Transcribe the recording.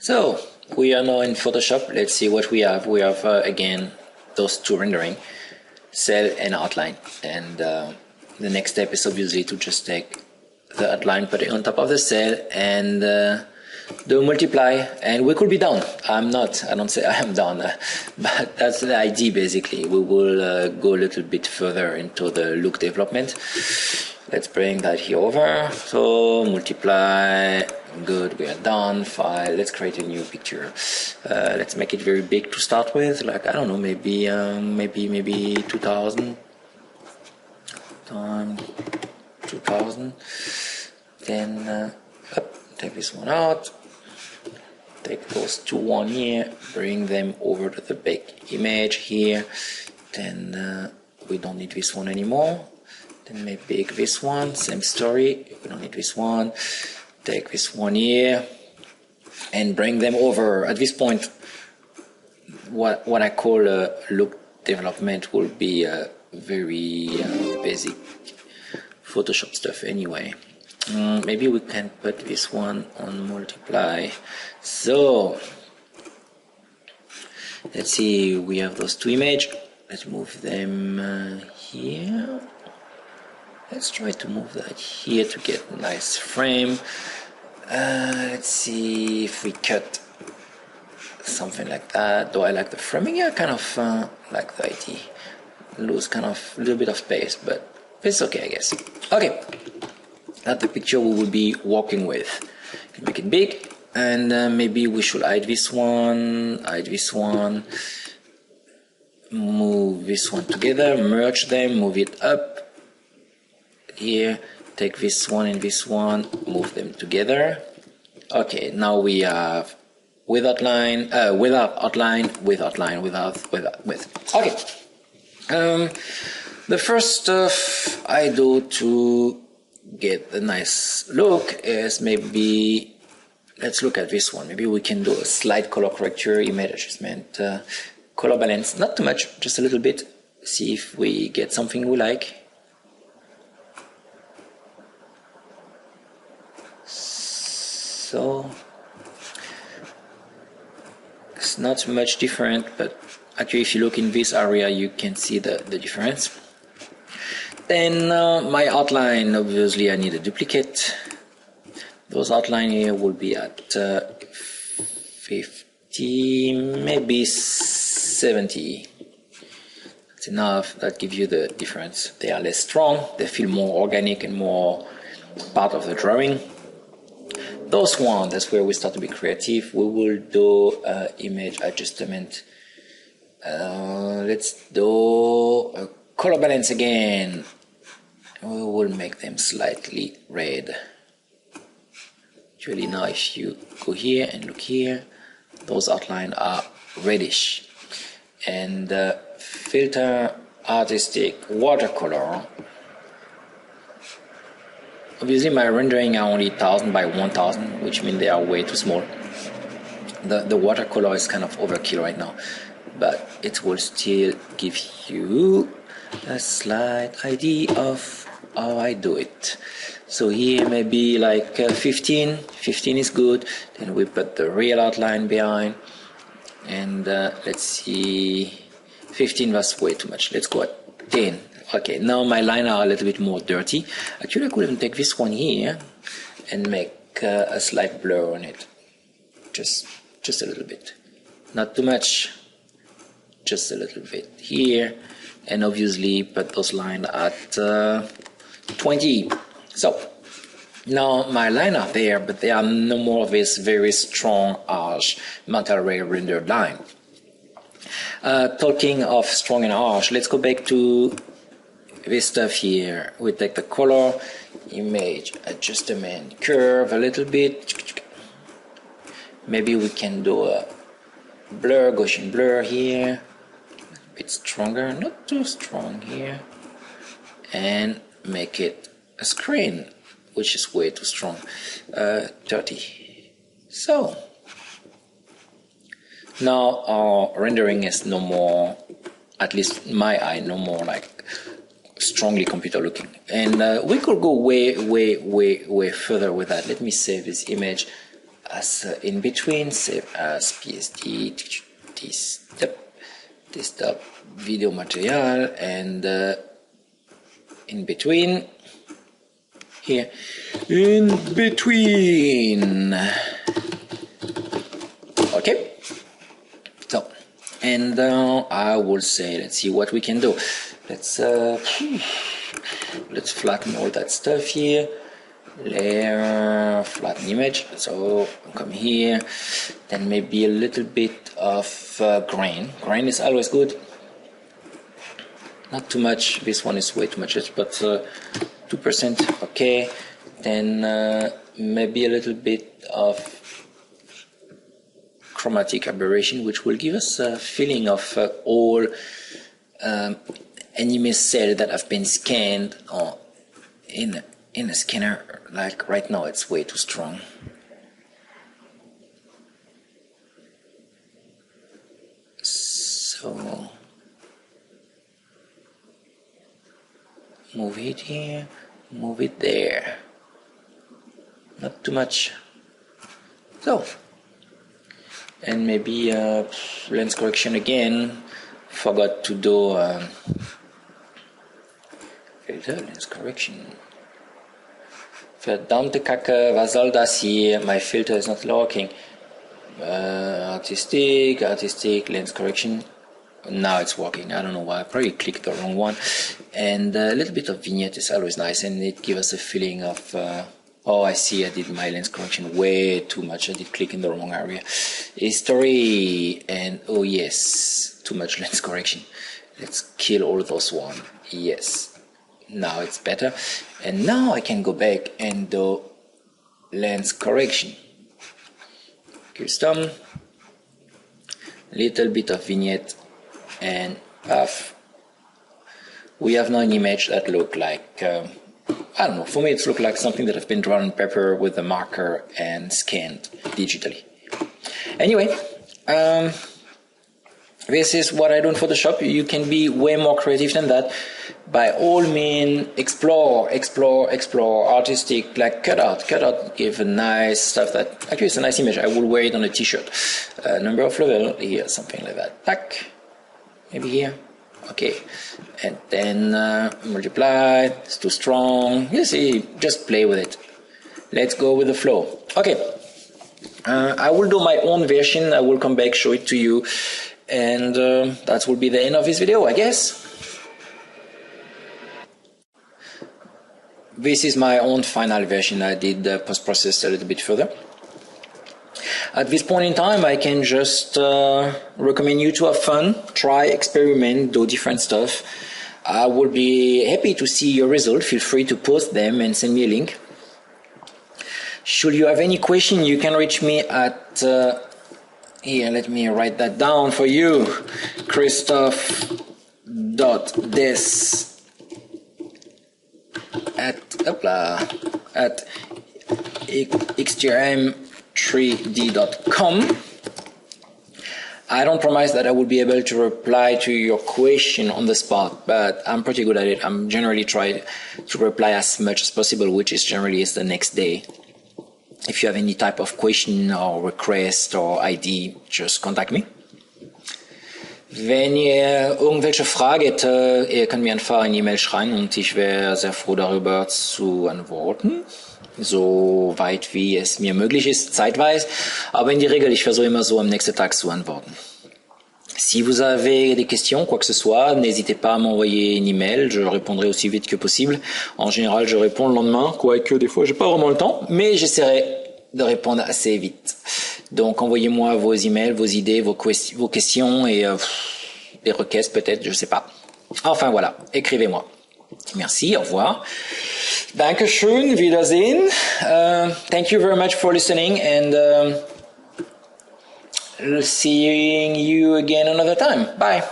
So we are now in Photoshop. Let's see what we have. We have again those two rendering, cell and outline. And the next step is obviously to just take the outline, put it on top of the cell, and do multiply. And we could be done. I don't say I am done, but that's the idea basically. We will go a little bit further into the look development. Let's bring that here over. So multiply. Good, we are done. File. Let's create a new picture. Let's make it very big to start with. Like I don't know, maybe 2000 times 2000. Then take this one out. Take those two one here. Bring them over to the big image here. Then we don't need this one anymore. Then make this one. Same story. We don't need this one. Take this one here and bring them over. At this point, what I call a look development will be very basic Photoshop stuff anyway. Maybe we can put this one on multiply. So let's see, we have those two images. Let's move them here. Let's try to move that here to get a nice frame. Let's see if we cut something like that. Do I like the framing? Yeah, kind of like the idea. Lose kind of a little bit of space, but it's okay, I guess. Okay, that's the picture we will be working with. Can make it big, and maybe we should hide this one, move this one together, merge them, move it up. Here, take this one and this one, move them together. Okay, now we have with outline, without outline, with outline, with. Okay. The first stuff I do to get a nice look is maybe, let's look at this one. Maybe we can do a slight color correcture, image adjustment, color balance, not too much, just a little bit. See if we get something we like. So it's not much different, but actually if you look in this area you can see the difference. Then my outline, obviously I need a duplicate. Those outline here will be at 50, maybe 70. That's enough. That gives you the difference. They are less strong, they feel more organic and more part of the drawing. Those one, that's where we start to be creative. We will do image adjustment. Let's do a color balance again. We will make them slightly red. Actually now if you go here and look here, those outlines are reddish. And filter artistic watercolor. Obviously my rendering are only 1000 by 1000, which means they are way too small. The watercolor is kind of overkill right now, but it will still give you a slight idea of how I do it. So here maybe like 15 is good. Then we put the real outline behind, and let's see, 15 was way too much. Let's go at 10. Okay, now my lines are a little bit more dirty. Actually, I could even take this one here and make a slight blur on it. Just a little bit. Not too much. Just a little bit here. And obviously put those lines at 20. So, now my lines are there, but they are no more of this very strong, harsh, Mental Ray rendered line. Talking of strong and harsh, let's go back to this stuff here. We take the color, image adjustment, curve a little bit. Maybe we can do a blur, Gaussian blur here, a bit stronger, not too strong here, and make it a screen, which is way too strong, 30. So now our rendering is no more, at least in my eye, no more like strongly computer looking, and we could go way further with that. Let me save this image as in between, save as PSD, desktop video material, and in between, here, in between. Okay, so, and I will say, let's see what we can do. Let's flatten all that stuff here. Layer, flatten image. So come here. Then maybe a little bit of grain. Grain is always good. Not too much. This one is way too much, but 2%. Okay. Then maybe a little bit of chromatic aberration, which will give us a feeling of all anime cells that have been scanned or in a scanner. Like right now, it's way too strong. So move it here, move it there. Not too much. So, and maybe lens correction again. Forgot to do filter lens correction. Verdammte Kacke, was soll das hier? My filter is not locking. Artistic, lens correction. Now it's working. I don't know why. I probably clicked the wrong one. And a little bit of vignette is always nice, and it gives us a feeling of oh, I see, I did my lens correction way too much. I did click in the wrong area. History, and oh yes, too much lens correction. Let's kill all those one. Yes. Now it's better. And now I can go back and do lens correction. Custom, little bit of vignette, and puff. We have now an image that look like, I don't know, for me it's look like something that has been drawn on paper with a marker and scanned digitally. Anyway, this is what I do in Photoshop. You can be way more creative than that. By all means, explore, artistic, like cut out, give a nice stuff that, actually it's a nice image. I will wear it on a t-shirt. Number of level, here, something like that. Tack, maybe here. Okay, and then multiply, it's too strong. You see, just play with it. Let's go with the flow. Okay, I will do my own version. I will come back, show it to you. And that will be the end of this video, I guess. This is my own final version. I did post-process a little bit further. At this point in time, I can just recommend you to have fun, try, experiment, do different stuff. I would be happy to see your result. Feel free to post them and send me a link. Should you have any question, you can reach me at here, let me write that down for you. Christophe.des at xtrm3d.com. I don't promise that I will be able to reply to your question on the spot, but I'm pretty good at it. I'm generally trying to reply as much as possible, which is generally is the next day. If you have any type of question or request or ID, just contact me. Wenn ihr irgendwelche Frage hätte, ihr könnt mir einfach eine E-Mail schreiben und ich wäre sehr froh darüber zu antworten, so weit wie es mir möglich ist, zeitweise. Aber in der Regel, ich versuche immer so am nächsten Tag zu antworten. Si vous avez des questions, quoi que ce soit, n'hésitez pas à m'envoyer une email, je répondrai aussi vite que possible. En général, je réponds le lendemain, quoique des fois, j'ai pas vraiment le temps, mais j'essaierai de répondre assez vite. Donc, envoyez-moi vos emails, vos idées, vos questions et des requêtes peut-être, je sais pas. Enfin, voilà, écrivez-moi. Merci, au revoir. Dankeschön, Wiedersehen. Thank you very much for listening and seeing you again another time. Bye.